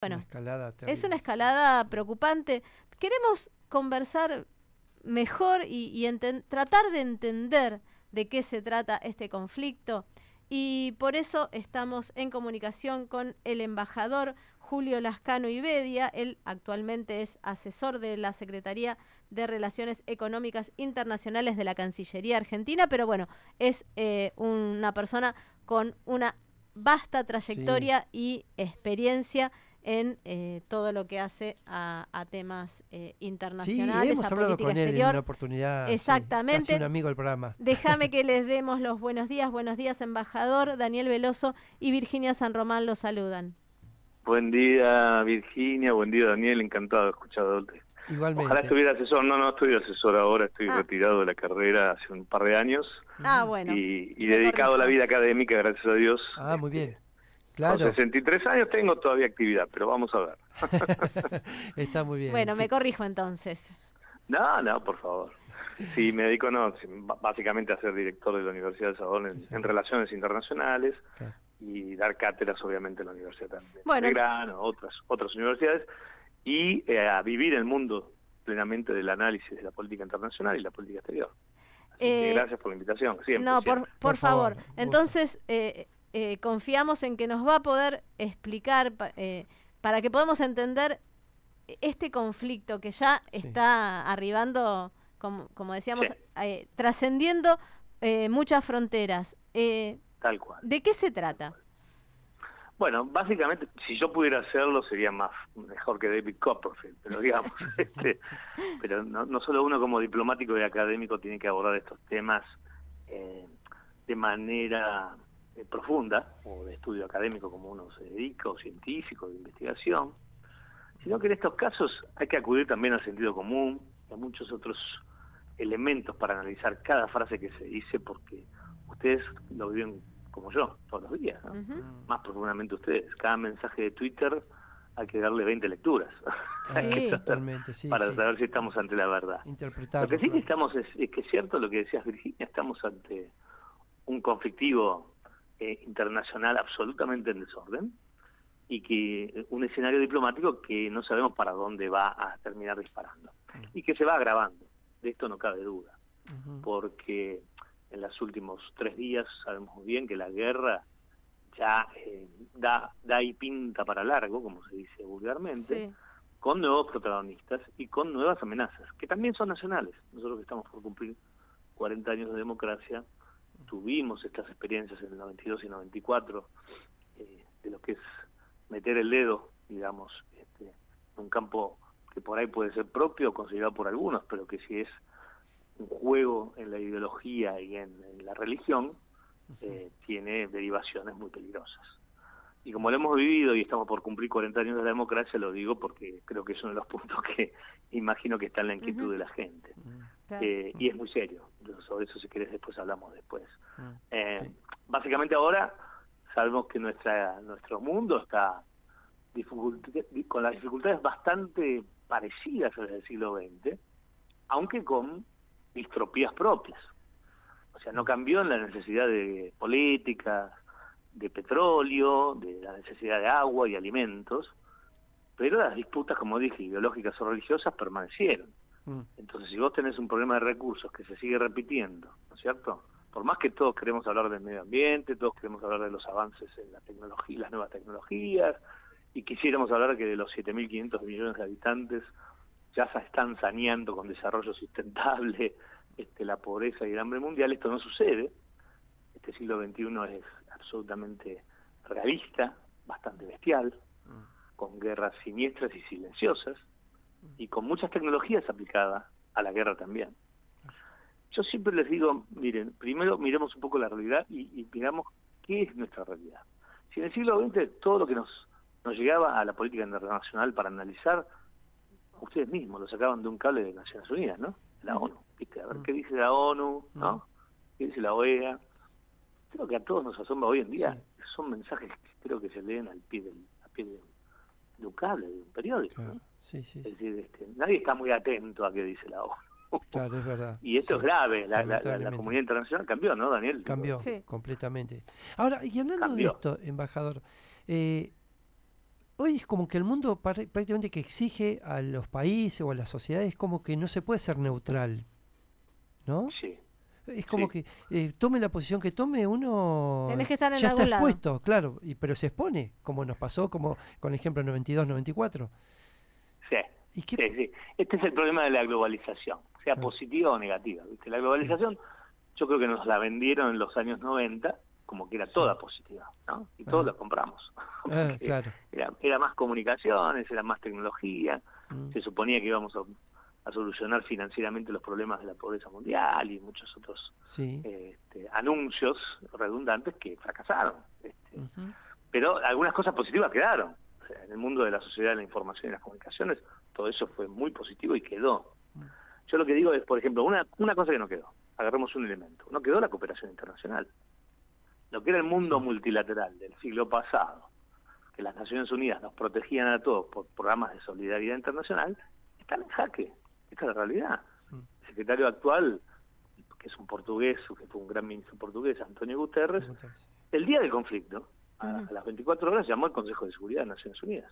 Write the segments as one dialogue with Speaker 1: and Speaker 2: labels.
Speaker 1: Bueno,
Speaker 2: una escalada
Speaker 1: es
Speaker 2: terrible.
Speaker 1: una escalada preocupante. Queremos conversar mejor y tratar de entender de qué se trata este conflicto. Y por eso estamos en comunicación con el embajador Julio Lascano Ibedia. Él actualmente es asesor de la Secretaría de Relaciones Económicas Internacionales de la Cancillería Argentina, pero bueno, es una persona con una vasta trayectoria y experiencia en todo lo que hace a temas internacionales,
Speaker 2: Sí, hemos
Speaker 1: a
Speaker 2: hablado
Speaker 1: política
Speaker 2: con él en
Speaker 1: exterior.
Speaker 2: una oportunidad,
Speaker 1: Exactamente.
Speaker 2: casi un amigo del programa.
Speaker 1: Déjame que les demos los buenos días, embajador. Daniel Veloso y Virginia San Román los saludan.
Speaker 3: Buen día, Virginia, buen día, Daniel, encantado de escucharte.
Speaker 2: Igualmente.
Speaker 3: Ojalá estuviera asesor, no estoy asesor ahora, estoy retirado de la carrera hace un par de años.
Speaker 1: Bueno.
Speaker 3: Y dedicado a la vida académica, gracias a Dios.
Speaker 2: Muy bien. Claro.
Speaker 3: Con 63 años tengo todavía actividad, pero vamos a ver.
Speaker 2: Está muy bien.
Speaker 1: Bueno, me corrijo entonces.
Speaker 3: No, por favor. Sí, me dedico básicamente a ser director de la Universidad de Sadón en Relaciones Internacionales. Claro. Y dar cátedras, obviamente, en la Universidad también.
Speaker 1: Bueno.
Speaker 3: Belgrano, otras universidades, y a vivir el mundo plenamente del análisis de la política internacional y la política exterior. Así que gracias por la invitación. Siempre,
Speaker 1: no,
Speaker 3: siempre.
Speaker 1: Por favor. Entonces, confiamos en que nos va a poder explicar para que podamos entender este conflicto que ya está arribando, como decíamos, trascendiendo muchas fronteras.
Speaker 3: Tal cual.
Speaker 1: ¿De qué se trata?
Speaker 3: Bueno, básicamente, si yo pudiera hacerlo, sería mejor que David Copperfield, pero digamos, pero no solo uno como diplomático y académico tiene que abordar estos temas de manera profunda, o de estudio académico como uno se dedica, o científico, de investigación, sino que en estos casos hay que acudir también al sentido común, y a muchos otros elementos para analizar cada frase que se dice, porque ustedes lo viven como yo, todos los días, ¿no? Más profundamente ustedes. Cada mensaje de Twitter hay que darle 20 lecturas.
Speaker 1: Sí,
Speaker 2: totalmente,
Speaker 3: para saber si estamos ante la verdad.
Speaker 2: Interpretarlo,
Speaker 3: lo que sí que estamos es que es cierto lo que decías, Virginia, estamos ante un conflictivo internacional absolutamente en desorden, y que un escenario diplomático que no sabemos para dónde va a terminar disparando. Y que se va agravando, de esto no cabe duda, porque en los últimos 3 días sabemos muy bien que la guerra ya da y pinta para largo, como se dice vulgarmente, con nuevos protagonistas y con nuevas amenazas, que también son nacionales. Nosotros que estamos por cumplir 40 años de democracia, tuvimos estas experiencias en el 92 y 94, de lo que es meter el dedo, digamos, en un campo que por ahí puede ser propio o considerado por algunos, pero que si es un juego en la ideología y en la religión, tiene derivaciones muy peligrosas. Y como lo hemos vivido y estamos por cumplir 40 años de la democracia, lo digo porque creo que es uno de los puntos que imagino que está en la inquietud de la gente. Y es muy serio. Sobre eso, si querés, después hablamos después. Básicamente ahora sabemos que nuestro mundo está con las dificultades bastante parecidas a las del siglo XX, aunque con distropías propias. O sea, no cambió en la necesidad de política, de petróleo, de la necesidad de agua y alimentos, pero las disputas, como dije, ideológicas o religiosas permanecieron. Entonces, si vos tenés un problema de recursos que se sigue repitiendo, ¿no es cierto? Por más que todos queremos hablar del medio ambiente, todos queremos hablar de los avances en la tecnología, las nuevas tecnologías, y quisiéramos hablar que de los 7.500 millones de habitantes ya se están saneando con desarrollo sustentable la pobreza y el hambre mundial, esto no sucede. Este siglo XXI es absolutamente realista, bastante bestial, con guerras siniestras y silenciosas, y con muchas tecnologías aplicadas a la guerra también. Yo siempre les digo, miren, primero miremos un poco la realidad y miramos qué es nuestra realidad. Si en el siglo XX todo lo que nos llegaba a la política internacional para analizar, ustedes mismos lo sacaban de un cable de Naciones Unidas, ¿no? La ONU, ¿viste? A ver qué dice la ONU, ¿no? ¿Qué dice la OEA? Creo que a todos nos asombra hoy en día. Son mensajes que creo que se leen al pie de un cable, de un periódico, ¿no?
Speaker 2: Sí.
Speaker 3: Es decir, nadie está muy atento a qué dice la ONU.
Speaker 2: Claro, es verdad.
Speaker 3: Y esto es grave. La comunidad internacional cambió, ¿no, Daniel?
Speaker 2: Cambió, completamente. Ahora, y hablando de esto, embajador, hoy es como que el mundo prácticamente que exige a los países o a las sociedades como que no se puede ser neutral, ¿no?
Speaker 3: Sí.
Speaker 2: Es como que tome la posición que tome, uno
Speaker 1: Tenés que estar en
Speaker 2: ya está
Speaker 1: algún lado.
Speaker 2: expuesto, claro, pero se expone, como nos pasó como con el ejemplo 92-94.
Speaker 3: Sí, sí. Este es el problema de la globalización, sea positiva o negativa. ¿Viste? La globalización, yo creo que nos la vendieron en los años 90 como que era toda positiva, ¿no? Y todos la compramos.
Speaker 2: Claro.
Speaker 3: Era más comunicaciones, era más tecnología, se suponía que íbamos a solucionar financieramente los problemas de la pobreza mundial y muchos otros anuncios redundantes que fracasaron. Pero algunas cosas positivas quedaron. O sea, en el mundo de la sociedad de la información y las comunicaciones, todo eso fue muy positivo y quedó. Yo lo que digo es, por ejemplo, una cosa que no quedó. Agarremos un elemento. No quedó la cooperación internacional. Lo que era el mundo multilateral del siglo pasado, que las Naciones Unidas nos protegían a todos por programas de solidaridad internacional, están en jaque. Esta es la realidad. El secretario actual, que es un portugués, que fue un gran ministro portugués, Antonio Guterres, el día del conflicto, a las 24 horas, llamó al Consejo de Seguridad de Naciones Unidas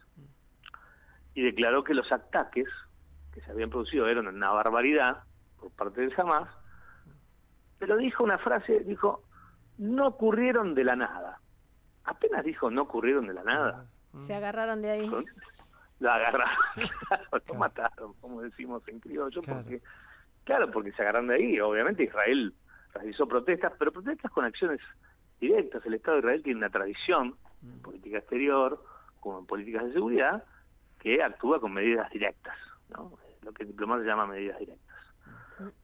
Speaker 3: y declaró que los ataques que se habían producido eran una barbaridad por parte del Hamas, pero dijo una frase, dijo, no ocurrieron de la nada. Apenas dijo, no ocurrieron de la nada.
Speaker 1: Se agarraron de ahí.
Speaker 3: Lo agarraron, lo mataron, como decimos en criollo, porque se agarraron de ahí. Obviamente Israel realizó protestas, pero protestas con acciones directas. El Estado de Israel tiene una tradición en política exterior, como en políticas de seguridad, que actúa con medidas directas, ¿no? Lo que en diplomacia se llama medidas directas.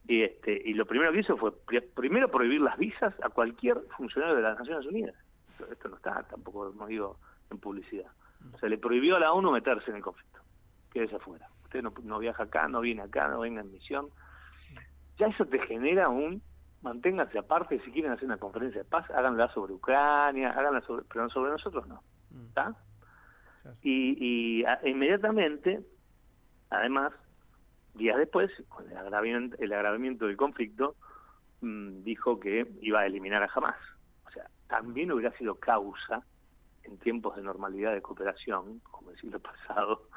Speaker 3: Y lo primero que hizo fue primero prohibir las visas a cualquier funcionario de las Naciones Unidas. Esto no está tampoco, no digo, en publicidad. O sea, le prohibió a la ONU meterse en el conflicto. Quédese afuera. Usted no viaja acá, no viene acá, no venga en misión. Ya eso te genera manténganse aparte, si quieren hacer una conferencia de paz, háganla sobre Ucrania, pero sobre nosotros no. ¿Está? Y inmediatamente, además, días después, con el agravamiento del conflicto, dijo que iba a eliminar a Hamas. O sea, también hubiera sido causa, en tiempos de normalidad de cooperación, como el siglo pasado,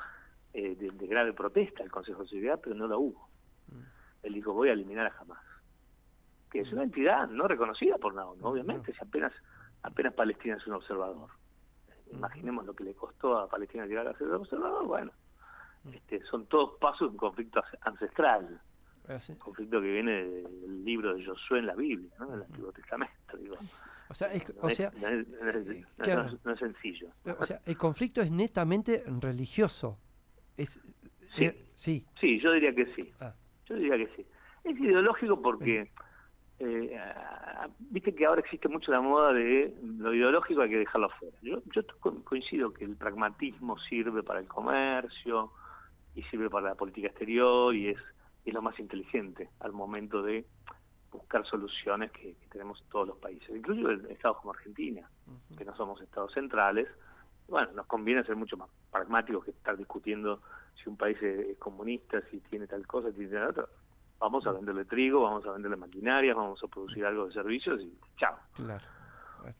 Speaker 3: de grave protesta al Consejo de Seguridad, pero no la hubo. Él dijo, voy a eliminar a Hamas, que es una entidad no reconocida por la ONU, obviamente, si apenas Palestina es un observador. Imaginemos lo que le costó a Palestina llegar a ser un observador. Bueno, son todos pasos de un conflicto ancestral, un conflicto que viene del libro de Josué en la Biblia, ¿no? En el Antiguo Testamento, digo. No es sencillo.
Speaker 2: O sea, el conflicto es netamente religioso.
Speaker 3: Sí, yo diría que sí. Yo diría que sí. Es ideológico porque viste que ahora existe mucho la moda de lo ideológico hay que dejarlo afuera. Yo coincido que el pragmatismo sirve para el comercio y sirve para la política exterior y es lo más inteligente al momento de buscar soluciones que tenemos todos los países, inclusive estados como Argentina, que no somos estados centrales. Bueno, nos conviene ser mucho más pragmáticos que estar discutiendo si un país es comunista, si tiene tal cosa, si tiene tal otra. Vamos a venderle trigo, vamos a venderle maquinarias, vamos a producir algo de servicios y chao. Claro.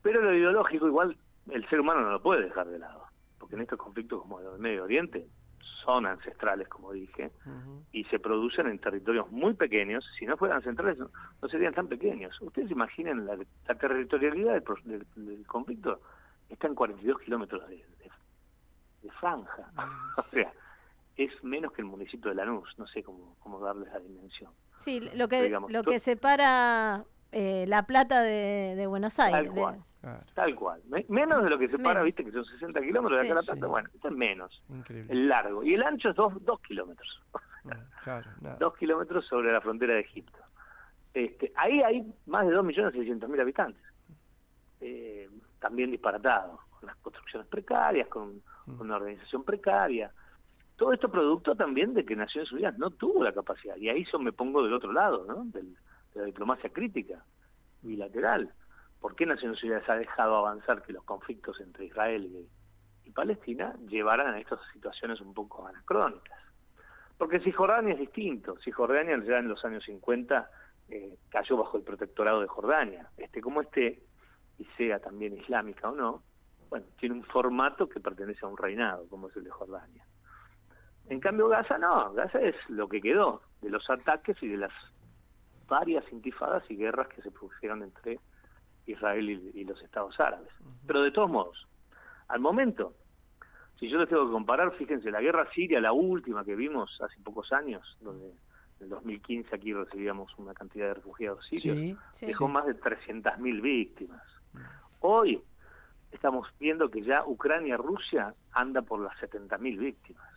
Speaker 3: Pero lo ideológico igual el ser humano no lo puede dejar de lado, porque en estos conflictos como el Medio Oriente son ancestrales, como dije, y se producen en territorios muy pequeños. Si no fueran centrales, no serían tan pequeños. Ustedes imaginen la territorialidad del conflicto está en 42 kilómetros de franja. O sea, es menos que el municipio de Lanús, no sé cómo darles la dimensión.
Speaker 1: Sí, lo que separa La Plata de Buenos Aires.
Speaker 3: Tal cual. Menos de lo que separa, viste, que son 60 kilómetros de acá a La Plata. Bueno, esto es menos. Increíble. El largo. Y el ancho es 2 kilómetros. 2 kilómetros sobre la frontera de Egipto. Ahí hay más de 2.600.000 habitantes. También disparatados, con las construcciones precarias, con una organización precaria. Todo esto producto también de que Naciones Unidas no tuvo la capacidad. Y ahí yo me pongo del otro lado, ¿no? De la diplomacia crítica, bilateral. ¿Por qué Naciones Unidas ha dejado avanzar que los conflictos entre Israel y Palestina llevaran a estas situaciones un poco anacrónicas? Porque Cisjordania es distinto. Cisjordania ya en los años 50 cayó bajo el protectorado de Jordania. Como y sea también islámica o no, bueno, tiene un formato que pertenece a un reinado, como es el de Jordania. En cambio Gaza no, Gaza es lo que quedó de los ataques y de las varias intifadas y guerras que se produjeron entre Israel y los estados árabes. Pero de todos modos, al momento, si yo les tengo que comparar, fíjense, la guerra siria, la última que vimos hace pocos años, donde en el 2015 aquí recibíamos una cantidad de refugiados sirios, dejó más de 300.000 víctimas. Hoy estamos viendo que ya Ucrania-Rusia anda por las 70.000 víctimas.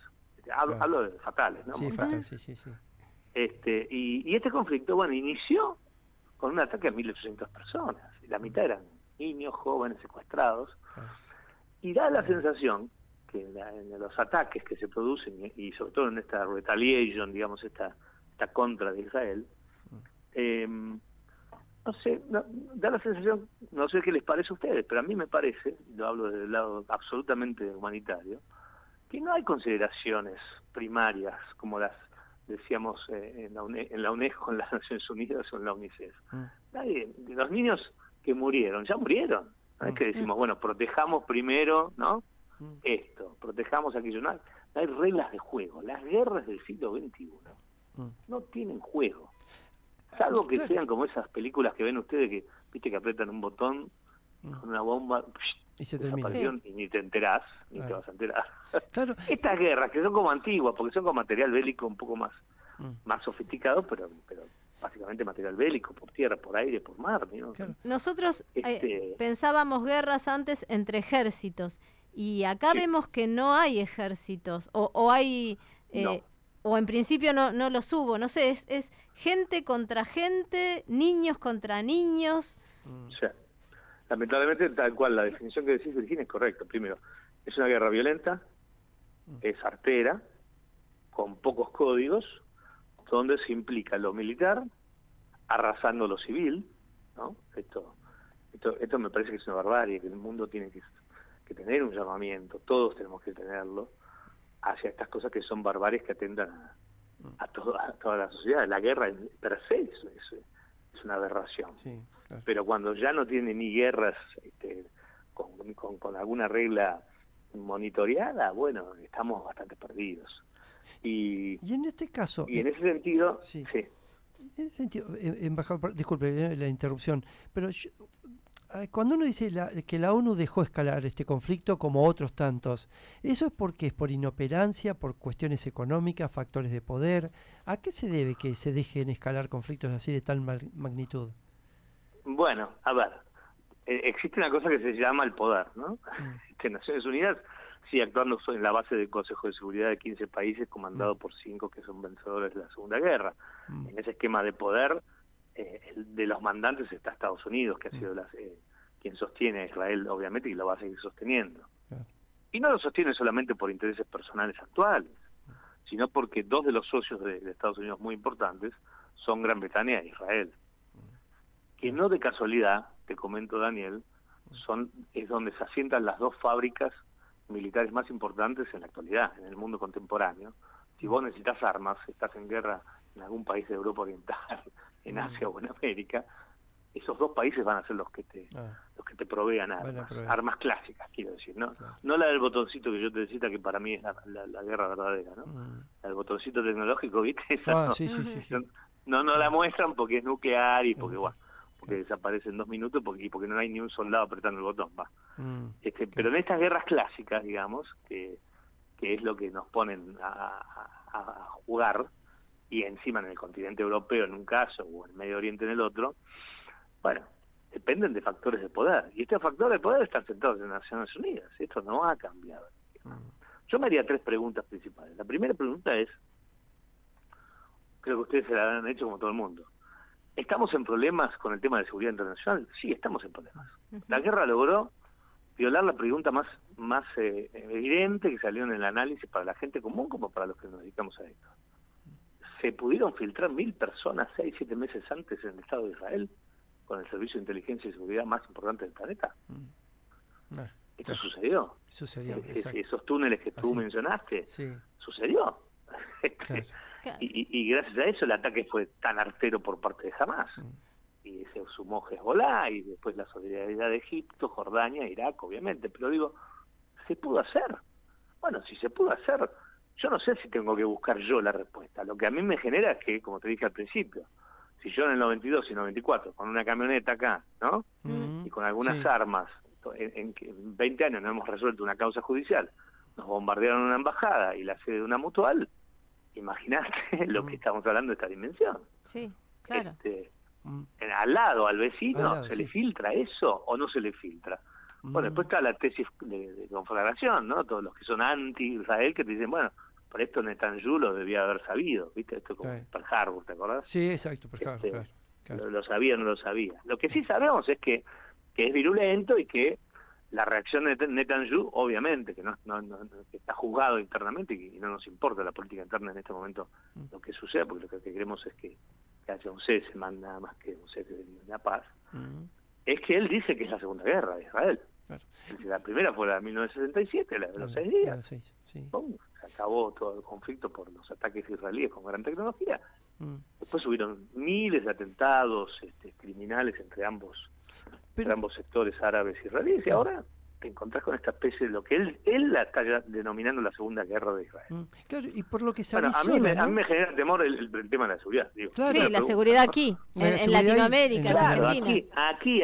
Speaker 3: Hablo de fatales, ¿no?
Speaker 2: Sí, fatal, sí.
Speaker 3: Y este conflicto, bueno, inició con un ataque a 1.800 personas. La mitad eran niños, jóvenes, secuestrados. Y da la sensación que en los ataques que se producen, y sobre todo en esta retaliation, digamos, esta contra de Israel, no sé, da la sensación, no sé qué les parece a ustedes, pero a mí me parece, lo hablo desde el lado absolutamente humanitario, que no hay consideraciones primarias como las decíamos en la UNESCO, en las Naciones Unidas o en la UNICEF. Los niños que murieron, ya murieron. No es que decimos, bueno, protejamos primero, ¿no? Esto, protejamos aquello. No hay reglas de juego. Las guerras del siglo XXI no tienen juego. Salvo que sean como esas películas que ven ustedes que, viste, que apretan un botón con una bomba
Speaker 2: y se termina.
Speaker 3: Y ni te enterás, ni te vas a enterar.
Speaker 2: Claro.
Speaker 3: Estas guerras que son como antiguas, porque son con material bélico un poco más sofisticado, pero básicamente material bélico, por tierra, por aire, por mar, ¿no?
Speaker 1: Claro. Nosotros pensábamos guerras antes entre ejércitos, y acá vemos que no hay ejércitos, o hay...
Speaker 3: no.
Speaker 1: O en principio no los hubo, no sé, es gente contra gente, niños contra niños.
Speaker 3: Sí. Lamentablemente, tal cual, la definición que decís, Virginia, es correcta. Primero, es una guerra violenta, es artera, con pocos códigos, donde se implica lo militar, arrasando lo civil, ¿no? Esto me parece que es una barbarie, que el mundo tiene que tener un llamamiento, todos tenemos que tenerlo, hacia estas cosas que son barbaries que atentan a toda la sociedad. La guerra per se es una aberración.
Speaker 2: Sí, claro.
Speaker 3: Pero cuando ya no tiene ni guerras con alguna regla monitoreada, bueno, estamos bastante perdidos. Y
Speaker 2: en este caso...
Speaker 3: Y en ese sentido...
Speaker 2: Sí.
Speaker 3: Sí.
Speaker 2: En ese sentido, embajador, disculpe la interrupción, pero cuando uno dice que la ONU dejó escalar este conflicto como otros tantos, ¿eso es porque es por inoperancia, por cuestiones económicas, factores de poder? ¿A qué se debe que se dejen escalar conflictos así de tal magnitud?
Speaker 3: Bueno, a ver, existe una cosa que se llama el poder, ¿no? Naciones Unidas sigue actuando en la base del Consejo de Seguridad de 15 países, comandado por 5 que son vencedores de la Segunda Guerra. En ese esquema de poder, de los mandantes está Estados Unidos, que ha sido quien sostiene a Israel, obviamente, y lo va a seguir sosteniendo. Y no lo sostiene solamente por intereses personales actuales, sino porque dos de los socios de Estados Unidos muy importantes son Gran Bretaña e Israel. Que no de casualidad, te comento, Daniel, es donde se asientan las dos fábricas militares más importantes en la actualidad, en el mundo contemporáneo. Si vos necesitas armas, estás en guerra en algún país de Europa Oriental, en Asia o en América, esos dos países van a ser los que te provean armas clásicas, quiero decir, ¿no? Claro. No la del botoncito que yo te decía, que para mí es la guerra verdadera, ¿no? La del botoncito tecnológico, ¿viste? Esa
Speaker 2: sí.
Speaker 3: No la muestran porque es nuclear y porque, porque desaparece en 2 minutos y porque no hay ni un soldado apretando el botón, Pero en estas guerras clásicas, digamos, que es lo que nos ponen a jugar, y encima en el continente europeo en un caso o en Medio Oriente en el otro, bueno, dependen de factores de poder, y estos factores de poder están sentados en Naciones Unidas. Esto no ha cambiado. Yo me haría 3 preguntas principales. La primera pregunta es, creo que ustedes se la han hecho como todo el mundo: ¿estamos en problemas con el tema de seguridad internacional? Sí, estamos en problemas. La guerra logró violar la pregunta más evidente que salió en el análisis para la gente común como para los que nos dedicamos a esto. ¿Se pudieron filtrar 1.000 personas 6, 7 meses antes en el Estado de Israel con el servicio de inteligencia y seguridad más importante del planeta? Esto sucedió. Esos túneles que tú mencionaste, sucedió. Y gracias a eso el ataque fue tan artero por parte de Hamás. y se sumó Hezbolá, y después la solidaridad de Egipto, Jordania, Irak, obviamente. Pero digo, ¿se pudo hacer? Bueno, si se pudo hacer, yo no sé si tengo que buscar yo la respuesta. Lo que a mí me genera es que, como te dije al principio, si yo en el 92 y 94, con una camioneta acá, ¿no? Y con algunas armas, en 20 años no hemos resuelto una causa judicial, nos bombardearon una embajada y la sede de una mutual, imagínate lo que estamos hablando de esta dimensión.
Speaker 1: Sí, claro.
Speaker 3: Al lado, al vecino,
Speaker 2: Al lado,
Speaker 3: ¿se le filtra eso o no se le filtra? Bueno, después está la tesis de conflagración, ¿no? Todos los que son anti-Israel que te dicen, bueno, por esto Netanyahu lo debía haber sabido, ¿viste? Esto como Pearl Harbor, ¿te acordás?
Speaker 2: Sí, exacto, Pearl Harbor, claro.
Speaker 3: Lo sabía o no lo sabía. Lo que sí sabemos es que es virulento y que la reacción de Netanyahu, obviamente, que que está juzgado internamente y no nos importa la política interna en este momento lo que suceda, porque lo que queremos es que haya un cese, nada más que un cese de la paz, es que él dice que es la Segunda Guerra de Israel. Claro. La primera fue la de 1967, la de los 6 días. ¡Pum! Se acabó todo el conflicto por los ataques israelíes con gran tecnología. Después hubieron miles de atentados criminales entre ambos sectores árabes y israelíes, y ahora te encontrás con esta especie de lo que él la está denominando la Segunda Guerra de Israel.
Speaker 2: Claro, y por lo que se
Speaker 3: a mí me genera temor el tema de la seguridad. Digo.
Speaker 1: Claro, sí, la seguridad aquí, en Latinoamérica, en
Speaker 3: Argentina.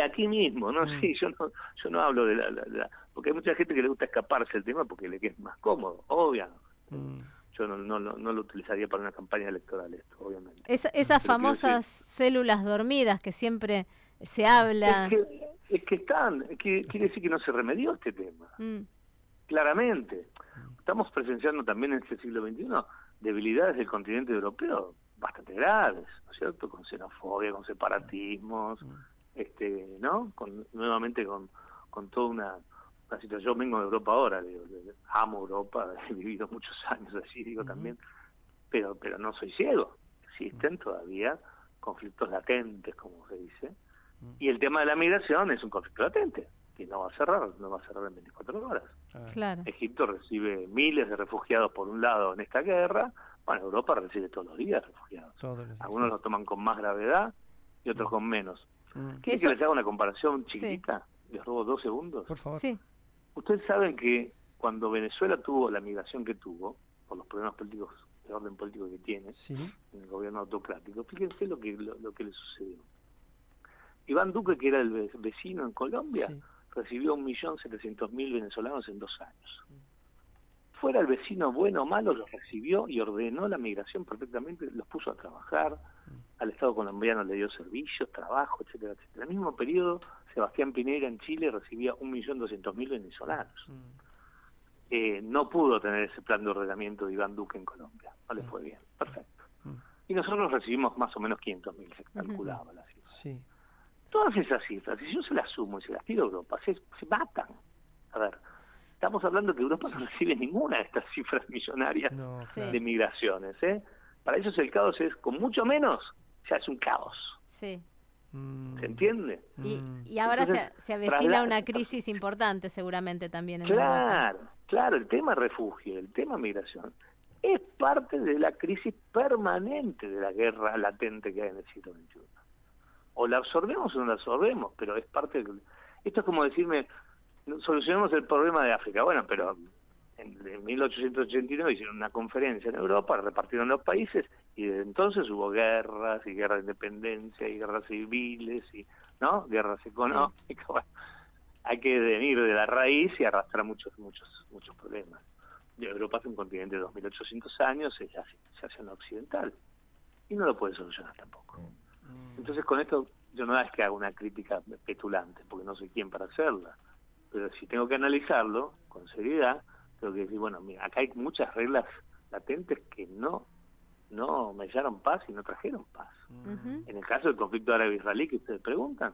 Speaker 3: Aquí mismo, ¿no? Sí, yo no hablo de la porque hay mucha gente que le gusta escaparse del tema porque le es más cómodo, obvio. Yo no lo utilizaría para una campaña electoral esto, obviamente.
Speaker 1: Esas famosas células dormidas que siempre se habla.
Speaker 3: Es que quiere decir que no se remedió este tema. Claramente. Estamos presenciando también en este siglo XXI debilidades del continente europeo bastante graves, ¿no es cierto? Con xenofobia, con separatismos, ¿no? Nuevamente con toda una situación. Yo vengo de Europa ahora, amo Europa, he vivido muchos años así, digo también, pero no soy ciego. Existen todavía conflictos latentes, como se dice. Y el tema de la migración es un conflicto latente, que no va a cerrar en 24 horas.
Speaker 1: Claro.
Speaker 3: Egipto recibe miles de refugiados por un lado en esta guerra, bueno, Europa recibe todos los días refugiados. Algunos los toman con más gravedad y otros con menos. ¿Quieren que les haga una comparación chiquitita? Les robo 2 segundos.
Speaker 2: Por favor.
Speaker 1: Sí.
Speaker 3: Ustedes saben que cuando Venezuela tuvo la migración que tuvo, por los problemas políticos, de orden político que tiene, en el gobierno autocrático, fíjense lo que le sucedió. Iván Duque, que era el vecino en Colombia, recibió 1.700.000 venezolanos en 2 años. Fuera el vecino bueno o malo, los recibió y ordenó la migración perfectamente, los puso a trabajar, al Estado colombiano le dio servicios, trabajo, etcétera, etcétera. En el mismo periodo, Sebastián Piñera en Chile recibía 1.200.000 venezolanos. No pudo tener ese plan de ordenamiento de Iván Duque en Colombia, no le fue bien, perfecto. Y nosotros recibimos más o menos 500.000, se calculaba la cifra. Todas esas cifras, si yo se las sumo y se las tiro a Europa, se matan. A ver, estamos hablando que Europa no recibe ninguna de estas cifras millonarias de migraciones. Para ellos el caos es, con mucho menos, ya es un caos.
Speaker 1: Sí.
Speaker 3: ¿Se entiende?
Speaker 1: Y ahora se avecina una crisis importante seguramente también en Europa.
Speaker 3: Claro, el tema refugio, el tema migración, es parte de la crisis permanente de la guerra latente que hay en el siglo XXI. O la absorbemos o no la absorbemos, pero es parte de... Esto es como decirme, solucionemos el problema de África. Bueno, pero en 1889 hicieron una conferencia en Europa, repartieron los países, y desde entonces hubo guerras, y guerras de independencia, y guerras civiles, y guerras económicas. Bueno, hay que venir de la raíz y arrastrar muchos problemas. Europa es un continente de 2.800 años, se hace en occidental, y no lo puede solucionar tampoco. Entonces con esto yo no es que haga una crítica petulante, porque no soy quien para hacerla, pero si tengo que analizarlo con seriedad, tengo que decir, bueno, mira, acá hay muchas reglas latentes que no mellaron paz y no trajeron paz. En el caso del conflicto árabe-israelí que ustedes preguntan,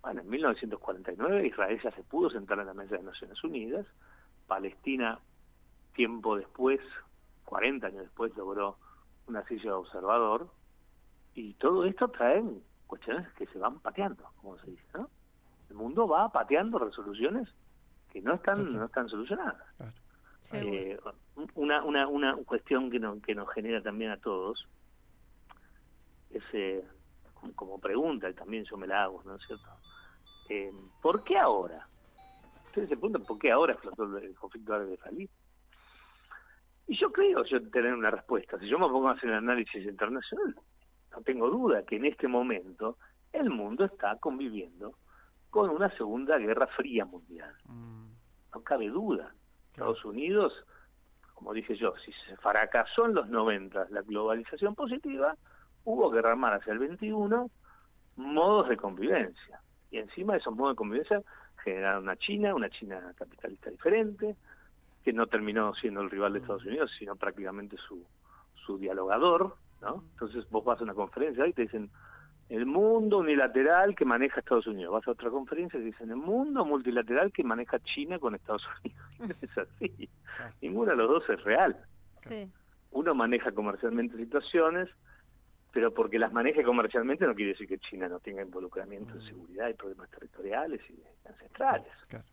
Speaker 3: bueno, en 1949 Israel ya se pudo sentar en la mesa de Naciones Unidas, Palestina tiempo después, 40 años después, logró una silla de observador, y todo esto trae cuestiones que se van pateando, como se dice, ¿no? El mundo va pateando resoluciones que no están solucionadas. Una cuestión que nos genera también a todos es como pregunta, y también yo me la hago, ¿no es cierto? ¿Por qué ahora? Ustedes se preguntan, ¿por qué ahora explotó el conflicto árabe-israelí? Y yo creo tener una respuesta. Si yo me pongo a hacer el análisis internacional, no tengo duda que en este momento el mundo está conviviendo con una segunda guerra fría mundial. No cabe duda. Estados Unidos, como dije yo, si se fracasó en los 90 la globalización positiva, hubo que armar hacia el 21 modos de convivencia. Y encima de esos modos de convivencia generaron una China capitalista diferente, que no terminó siendo el rival de Estados Unidos, sino prácticamente su dialogador, ¿no? Entonces vos vas a una conferencia y te dicen el mundo unilateral que maneja Estados Unidos. Vas a otra conferencia y te dicen el mundo multilateral que maneja China con Estados Unidos. No es así. Ninguno de los dos es real.
Speaker 1: Sí.
Speaker 3: Uno maneja comercialmente situaciones, pero porque las maneje comercialmente no quiere decir que China no tenga involucramiento en seguridad y problemas territoriales y ancestrales.
Speaker 2: Claro.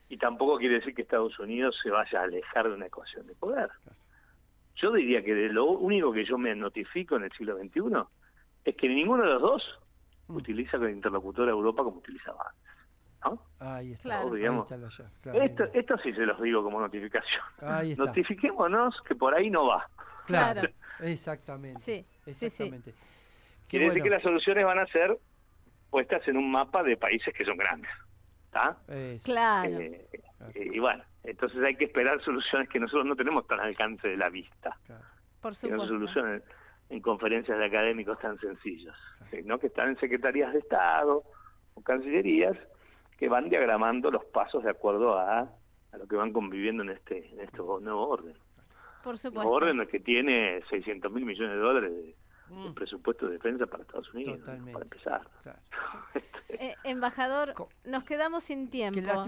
Speaker 3: Y tampoco quiere decir que Estados Unidos se vaya a alejar de una ecuación de poder.
Speaker 2: Claro.
Speaker 3: Yo diría que de lo único que yo me notifico en el siglo XXI es que ninguno de los dos utiliza con interlocutor a Europa como utilizaba antes, ¿no?
Speaker 2: Ahí está,
Speaker 1: Claro.
Speaker 2: ahí está la llave, claro.
Speaker 3: Esto sí se los digo como notificación.
Speaker 2: Ahí está.
Speaker 3: Notifiquémonos que por ahí no va.
Speaker 2: Claro,
Speaker 1: Claro.
Speaker 2: exactamente.
Speaker 1: Sí,
Speaker 2: exactamente.
Speaker 3: Quiere decir
Speaker 2: bueno.
Speaker 3: que las soluciones van a ser puestas en un mapa de países que son grandes, ¿está?
Speaker 1: Claro.
Speaker 3: Y bueno, entonces hay que esperar soluciones que nosotros no tenemos tan al alcance de la vista.
Speaker 2: Claro.
Speaker 1: Por
Speaker 3: Que no se
Speaker 1: supuesto.
Speaker 3: solucionen en conferencias de académicos tan sencillas, ¿no? Que están en secretarías de Estado o cancillerías que van diagramando los pasos de acuerdo a lo que van conviviendo en este nuevo orden.
Speaker 1: Por
Speaker 3: Un
Speaker 1: supuesto.
Speaker 3: orden que tiene 600.000 millones de dólares de presupuesto de defensa para Estados Unidos,
Speaker 2: Totalmente.
Speaker 3: para empezar.
Speaker 2: Claro.
Speaker 1: Embajador, nos quedamos sin tiempo.
Speaker 2: Qué lástima.